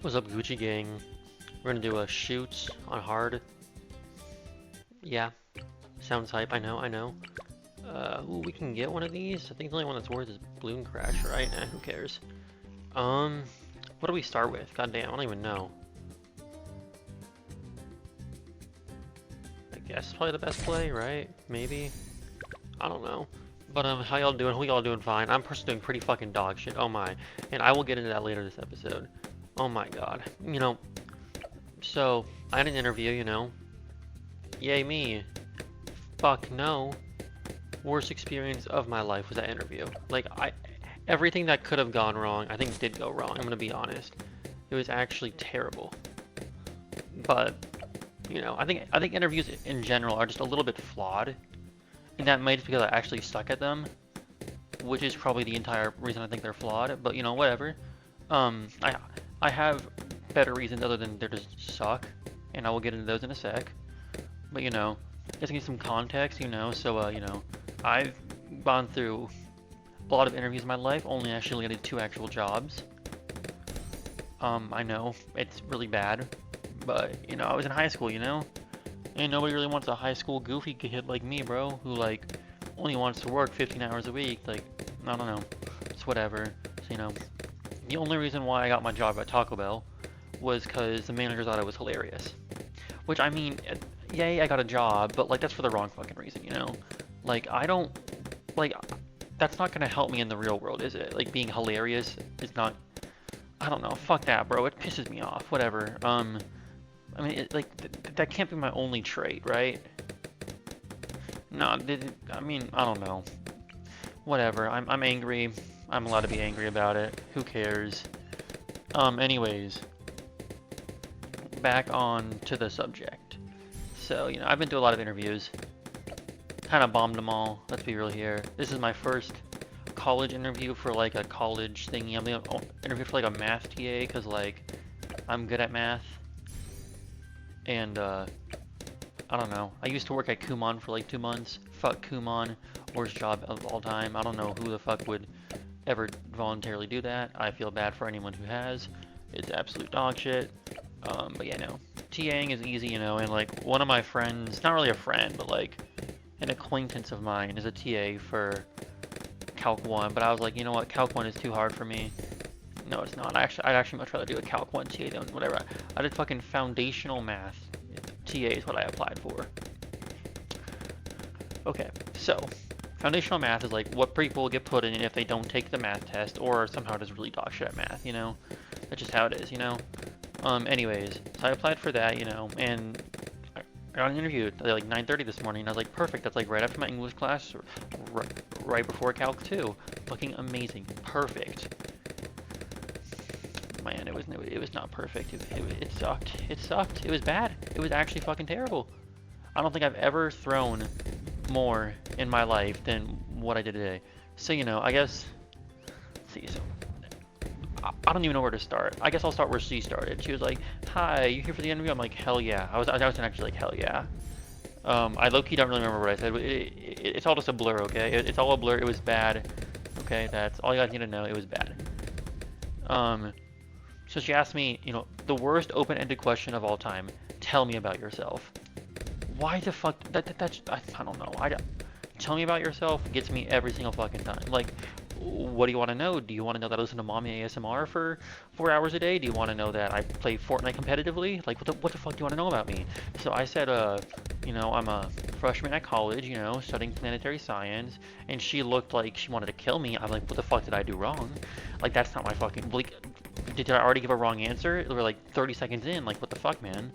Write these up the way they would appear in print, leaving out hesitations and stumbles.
What's up, Gucci Gang? We're gonna do a Chutes on hard. Yeah, sounds hype. I know, I know. Ooh, we can get one of these. I think the only one that's worth is Balloon Crash, right? Who cares? What do we start with? God damn, I don't even know. I guess probably the best play, right? Maybe. I don't know. But how y'all doing? Hope y'all doing fine. I'm personally doing pretty fucking dog shit. Oh my. And I will get into that later this episode. Oh my god. So I had an interview, Yay me. Fuck no. Worst experience of my life was that interview. Everything that could have gone wrong, I think did go wrong. I'm gonna be honest. It was actually terrible. But, I think interviews in general are just a little bit flawed. And that might be because I actually suck at them, which is probably the entire reason I think they're flawed. But whatever. I have better reasons other than they just suck, and I will get into those in a sec. But just to give some context, so I've gone through a lot of interviews in my life, only actually landed 2 actual jobs. I know it's really bad, but I was in high school, and nobody really wants a high school goofy kid like me, bro, who only wants to work 15 hours a week. I don't know, it's whatever. So the only reason why I got my job at Taco Bell was because the manager thought I was hilarious. Which, I mean, yay, I got a job, but that's for the wrong fucking reason, I don't, that's not gonna help me in the real world, is it? Being hilarious is not, I don't know, fuck that, bro, it pisses me off, whatever. I mean, that can't be my only trait, right? No, I mean, I don't know. Whatever, I'm angry. I'm allowed to be angry about it. Who cares? Anyways, back on to the subject. So, I've been to a lot of interviews. Kind of bombed them all. Let's be real here. This is my first college interview for a college thingy. I'm gonna interview for a math TA because I'm good at math. And I don't know. I used to work at Kumon for 2 months. Fuck Kumon, worst job of all time. I don't know who the fuck would ever voluntarily do that. I feel bad for anyone who has. It's absolute dog shit. But yeah, no. TAing is easy, and one of my friends, not really a friend, but an acquaintance of mine is a TA for Calc 1, but I was like, you know what, Calc 1 is too hard for me. No, it's not. I'd actually much rather do a Calc 1 TA than whatever. I did fucking foundational math TA is what I applied for. Okay, so foundational math is what people get put in if they don't take the math test or somehow just really dog shit at math, That's just how it is, Anyways, so I applied for that, and I got an interview at 9:30 this morning, and I was like, perfect, that's right after my English class, right before Calc 2. Fucking amazing. Perfect. Man, it was not perfect. It sucked. It sucked. It was bad. It was actually fucking terrible. I don't think I've ever thrown more in my life than what I did today. So, I guess, let's see, so, I don't even know where to start. I guess I'll start where she started. She was like, hi, you here for the interview? I'm like, hell yeah. I was actually like, hell yeah. I low-key don't really remember what I said, but it's all just a blur, okay? It's all a blur. It was bad. Okay, that's all you guys need to know. It was bad. So she asked me, the worst open-ended question of all time. Tell me about yourself. Why the fuck? That's I don't know. Tell me about yourself gets me every single fucking time. What do you want to know? Do you want to know that I listen to mommy ASMR for 4 hours a day? Do you want to know that I play Fortnite competitively? What the fuck do you want to know about me? So I said, I'm a freshman at college, studying planetary science, and she looked like she wanted to kill me. I'm like, what the fuck did I do wrong? That's not my fucking, did I already give a wrong answer? We were 30 seconds in, what the fuck, man?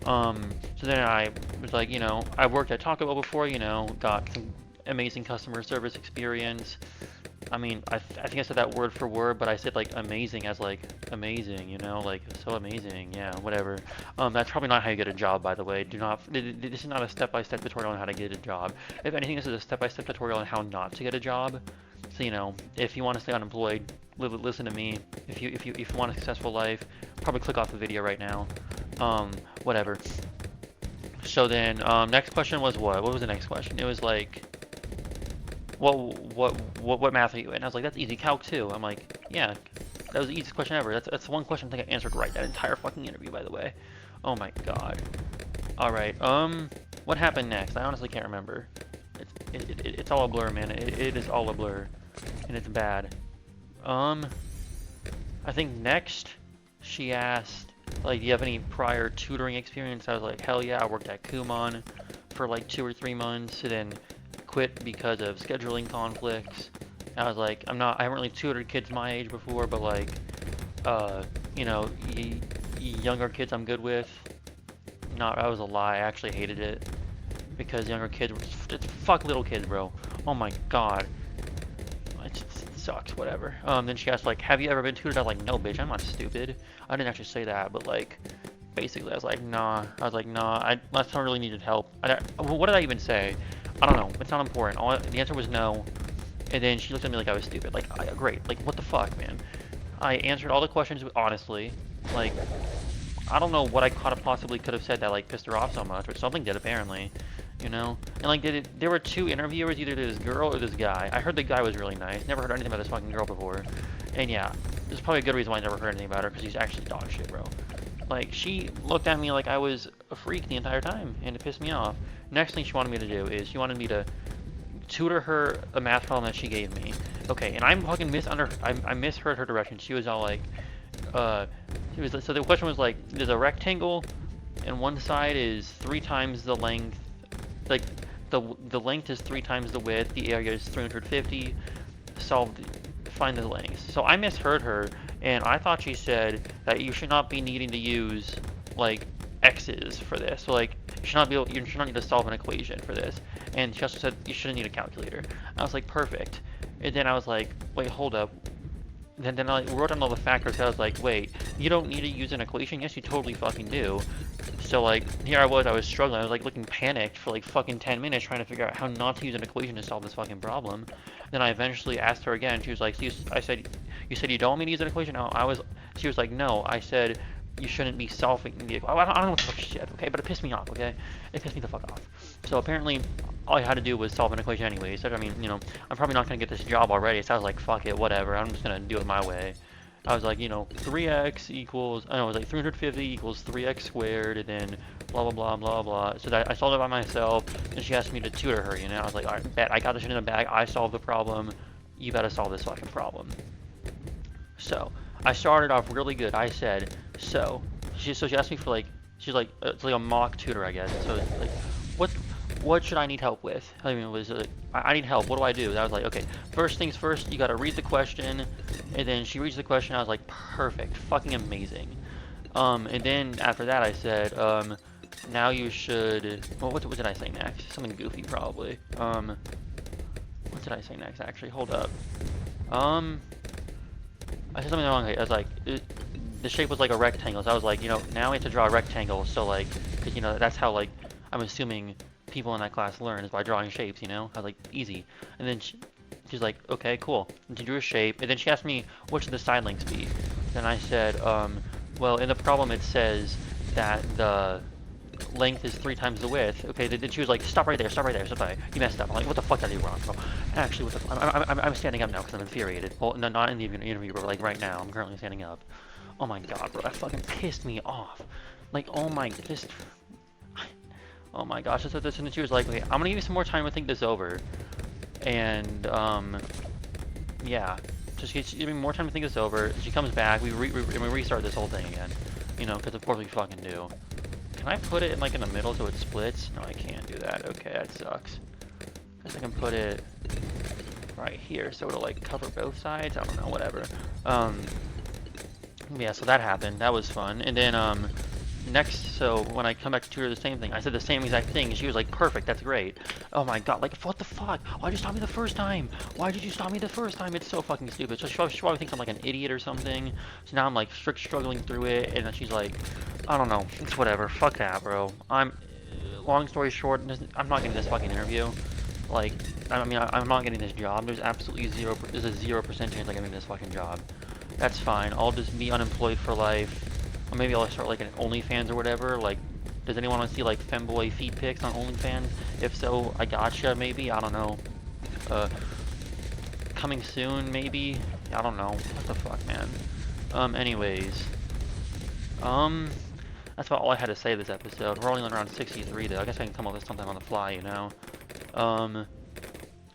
So then I was like, I worked at Taco Bell before, got some amazing customer service experience. I mean, I think I said that word for word, but I said amazing as amazing, so amazing, yeah, whatever. That's probably not how you get a job, by the way. This is not a step-by-step tutorial on how to get a job. If anything, this is a step-by-step tutorial on how not to get a job. So, if you want to stay unemployed, listen to me. If you want a successful life, probably click off the video right now. Whatever. So then, next question was what? What was the next question? It was what math are you in? I was like, that's easy, Calc 2. I'm like, yeah, That was the easiest question ever. That's the one question I think I answered right that entire fucking interview, by the way. Oh my god. All right. What happened next? I honestly can't remember. It's all a blur, man. It is all a blur, and it's bad. I think next she asked, like, do you have any prior tutoring experience? I was like, hell yeah, I worked at Kumon for like 2 or 3 months, and then quit because of scheduling conflicts. I was like, I haven't really tutored kids my age before, but like, you know, younger kids I'm good with. Not, that was a lie. I actually hated it because younger kids, it's fuck little kids, bro. Oh my god. It sucks, whatever. Then she asked, like, have you ever been tutored? I was like, no, bitch, I'm not stupid. I didn't actually say that, but, like, basically, I was like, nah. I was like, nah, last time I really needed help. What did I even say? I don't know. It's not important. The answer was no. And then she looked at me like I was stupid. Like, great. Like, what the fuck, man? I answered all the questions honestly. Like, I don't know what I possibly could have said that, like, pissed her off so much, but something did, apparently. You know? And, like, there were 2 interviewers, either this girl or this guy. I heard the guy was really nice. Never heard anything about this fucking girl before. And, yeah, there's probably a good reason why I never heard anything about her, because she's actually dog shit, bro. Like, she looked at me like I was a freak the entire time, and it pissed me off. Next thing she wanted me to do is she wanted me to tutor her a math problem that she gave me. Okay, and I'm fucking I misheard her direction. She was all like, so the question was like, there's a rectangle, and one side is 3 times the length, like, the length is 3 times the width, the area is 350, find the length. So I misheard her, and I thought she said that you should not be needing to use, like, x's for this. So, like, you should not need to solve an equation for this. And she also said you shouldn't need a calculator. I was like, perfect. And then I was like, wait, hold up. Then I wrote down all the factors. I was like, wait, you don't need to use an equation? Yes, you totally fucking do. So, like, here I was struggling. I was, like, looking panicked for, like, fucking 10 minutes trying to figure out how not to use an equation to solve this fucking problem. Then I eventually asked her again. She was like, I said, you said you don't want me to use an equation? No, she was like, no, I said you shouldn't be solving the equation. I don't know what the fuck she said, okay? But it pissed me off, okay? It pissed me the fuck off. So apparently, all I had to do was solve an equation anyway. So, I mean, you know, I'm probably not going to get this job already. So I was like, fuck it, whatever. I'm just going to do it my way. I was like, you know, 3x equals, I don't know, it was like 350 equals 3x squared, and then blah, blah, blah, blah, blah. So that I solved it by myself, and she asked me to tutor her, you know? I was like, all right, bet, I got this shit in the bag. I solved the problem. You better solve this fucking problem. So, I started off really good. I said, so she asked me for, like, she's like, it's like a mock tutor, I guess. So, like, what should I need help with? I mean, it was like, I need help. What do I do? I was like, okay, first things first, you gotta read the question. And then she reads the question. I was like, perfect, fucking amazing. And then after that, I said, now you should. Well, what did I say next? Something goofy, probably. What did I say next? Actually, hold up. I said something wrong. I was like, the shape was like a rectangle. So I was like, you know, now we have to draw a rectangle. So like, cause you know that's how, like, I'm assuming people in that class learn, is by drawing shapes, you know? I was like, easy. And then she's like, okay, cool. And she drew a shape, and then she asked me, what should the side lengths be? Then I said, well, in the problem it says that the length is 3 times the width. Okay, then she was like, stop right there, stop right there, stop right there. You messed up. I'm like, what the fuck did I do wrong, bro? Actually, what the I'm standing up now because I'm infuriated. Well, no, not in the interview, but like right now, I'm currently standing up. Oh my god, bro, that fucking pissed me off. Like, oh my, just... Oh my gosh, and she was like, okay, I'm gonna give you some more time to think this over. And, yeah. Just give me more time to think this over. She comes back, we restart this whole thing again. You know, because of course we fucking do. Can I put it in, like, in the middle so it splits? No, I can't do that. Okay, that sucks. Guess I can put it right here so it'll, like, cover both sides. I don't know, whatever. Yeah, so that happened. That was fun. And then, next, so when I come back to tutor the same thing, I said the same exact thing, and she was like, perfect, that's great. Oh my god, like, what the fuck? Why'd you stop me the first time? Why did you stop me the first time? It's so fucking stupid. So she probably thinks I'm like an idiot or something. So now I'm like struggling through it, and then she's like, I don't know, it's whatever, fuck that, bro. Long story short, I'm not getting this fucking interview. Like, I mean, I'm not getting this job. There's absolutely there's a 0% chance I'm getting this fucking job. That's fine, I'll just be unemployed for life. Or maybe I'll start like an OnlyFans or whatever. Like, does anyone want to see like femboy feet pics on OnlyFans? If so, I gotcha, maybe. I don't know. Coming soon, maybe. I don't know. What the fuck, man. Anyways. That's about all I had to say this episode. We're only around 63 though. I guess I can come up with something on the fly, you know?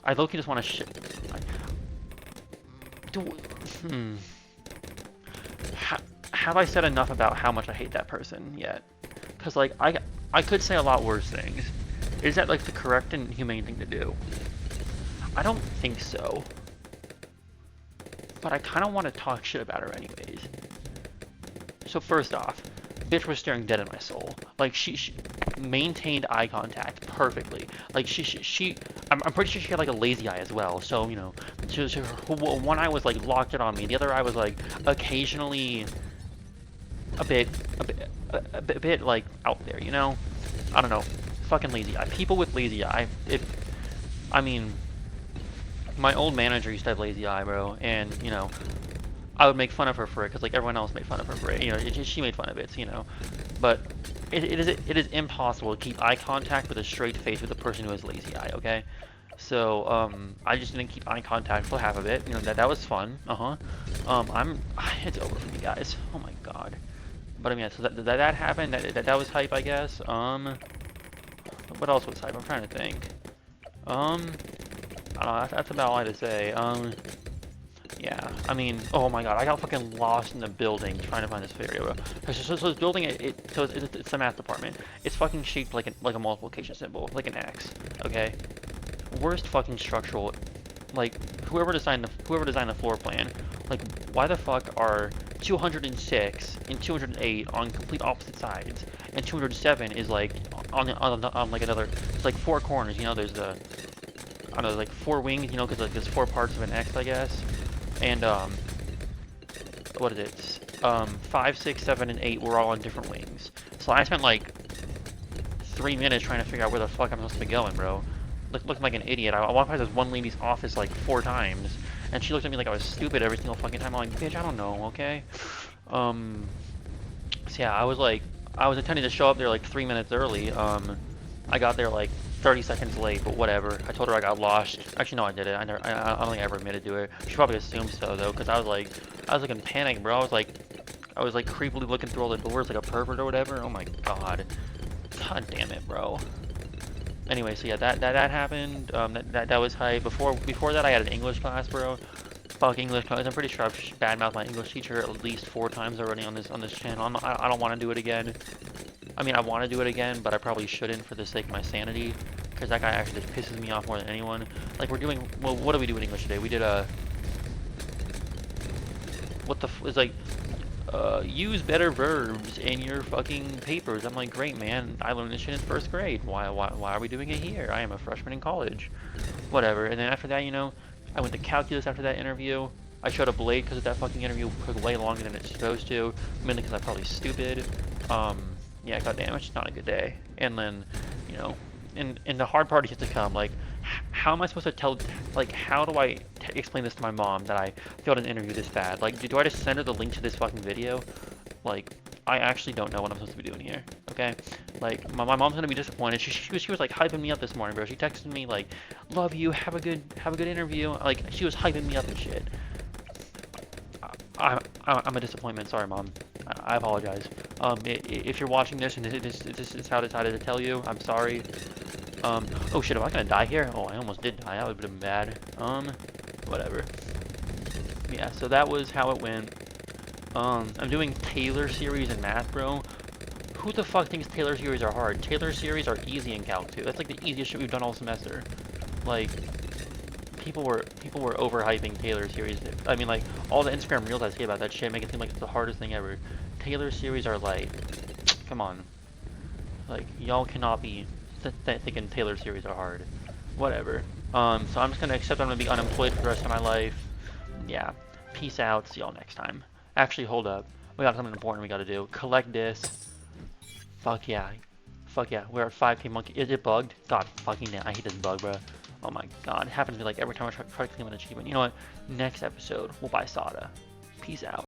I low-key just want to do, hmm. Have I said enough about how much I hate that person yet? Because, like, I could say a lot worse things. Is that, like, the correct and humane thing to do? I don't think so. But I kind of want to talk shit about her anyways. So first off, bitch was staring dead at my soul. Like, she maintained eye contact perfectly. Like, I'm pretty sure she had, like, a lazy eye as well. So, you know, one eye was, like, locked in on me. The other eye was, like, occasionally a bit, like, out there, you know? I don't know. Fucking lazy eye. People with lazy eye, I mean, my old manager used to have lazy eye, bro, and, you know, I would make fun of her for it, because, like, everyone else made fun of her for it, you know, she made fun of it, you know, but it is impossible to keep eye contact with a straight face with a person who has lazy eye, okay? So, I just didn't keep eye contact for half of it, you know, that was fun, it's over for me, guys, oh my god. But, I mean, yeah, so that happened, that was hype, I guess, what else was hype? I'm trying to think, I don't know, that's about all I had to say, yeah, I mean, oh my god, I got fucking lost in the building trying to find this area, bro. So this building, it's the math department. It's fucking shaped like a multiplication symbol, like an X, okay? Worst fucking structural, like, whoever designed the floor plan, like, why the fuck are 206 and 208 on complete opposite sides, and 207 is like on like another, it's like four corners, you know, there's the, I don't know, like four wings, you know, because like there's four parts of an X, I guess. And, what is it? 5, 6, 7, and 8 were all on different wings. So I spent like 3 minutes trying to figure out where the fuck I'm supposed to be going, bro. Looking like an idiot. I walked past this one lady's office like 4 times, and she looked at me like I was stupid every single fucking time. I'm like, bitch, I don't know, okay? So yeah, I was intending to show up there like 3 minutes early. I got there like 30 seconds late, but whatever. I told her I got lost. Actually, no, I did it. I don't think I ever admitted to it. She probably assumed so though, because I was like in panic, bro. I was like creepily looking through all the doors like a pervert or whatever. Oh my god. God damn it, bro. Anyway, so yeah, that happened. That was hype. Before that, I had an English class, bro. Fuck English class. I'm pretty sure I've badmouthed my English teacher at least 4 times already on this channel. I don't want to do it again. I mean, I want to do it again, but I probably shouldn't for the sake of my sanity, because that guy actually just pisses me off more than anyone. Like, what do we do in English today? We did use better verbs in your fucking papers. I'm like, great, man, I learned this shit in 1st grade. Why are we doing it here? I am a freshman in college. Whatever. And then after that, you know, I went to calculus after that interview. I showed up late because that fucking interview took way longer than it's supposed to, mainly because I'm probably stupid. Yeah, goddamn, it's just not a good day. And then, you know, and the hard part is yet to come. Like, how am I supposed to tell, like, how do I explain this to my mom that I failed an interview this bad? Like, do I just send her the link to this fucking video? Like, I actually don't know what I'm supposed to be doing here, okay? Like, my mom's gonna be disappointed. She was like hyping me up this morning, bro. She texted me like, love you, have a good interview. Like, she was hyping me up and shit. I'm a disappointment. Sorry, Mom. I apologize. If you're watching this and this is how I decided to tell you, I'm sorry. Oh shit, am I gonna die here? Oh, I almost did die. That would have been bad. Whatever. Yeah, so that was how it went. I'm doing Taylor series in math, bro. Who the fuck thinks Taylor series are hard? Taylor series are easy in Calc 2. That's like the easiest shit we've done all semester. Like, people were overhyping Taylor series. I mean, like, all the Instagram reels I see about that shit make it seem like it's the hardest thing ever. Taylor series are like, come on. Like, y'all cannot be thinking Taylor series are hard. Whatever. So I'm just gonna accept I'm gonna be unemployed for the rest of my life. Yeah. Peace out. See y'all next time. Actually, hold up. We got something important we gotta do. Collect this. Fuck yeah. Fuck yeah. We're at 5K monkey. Is it bugged? God fucking damn. I hate this bug, bro. Oh my god, it happens to me like every time I try to claim an achievement. You know what? Next episode, we'll buy Sada. Peace out.